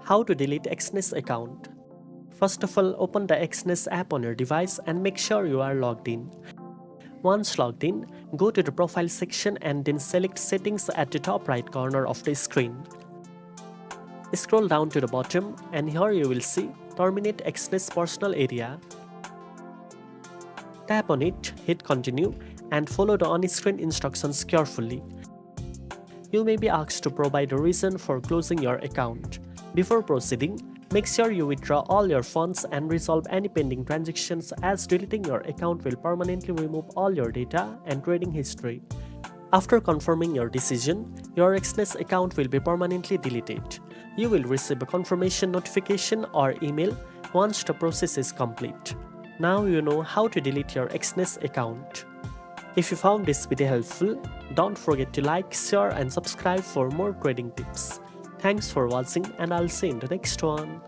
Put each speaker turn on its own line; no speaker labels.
How to delete Exness account. First of all, open the Exness app on your device and make sure you are logged in. Once logged in, go to the profile section and then select settings at the top right corner of the screen. Scroll down to the bottom and here you will see Terminate Exness Personal Area. Tap on it, hit continue and follow the on-screen instructions carefully. You may be asked to provide a reason for closing your account. Before proceeding, make sure you withdraw all your funds and resolve any pending transactions, as deleting your account will permanently remove all your data and trading history. After confirming your decision, your Exness account will be permanently deleted. You will receive a confirmation notification or email once the process is complete. Now you know how to delete your Exness account. If you found this video helpful, don't forget to like, share and subscribe for more trading tips. Thanks for watching and I'll see you in the next one.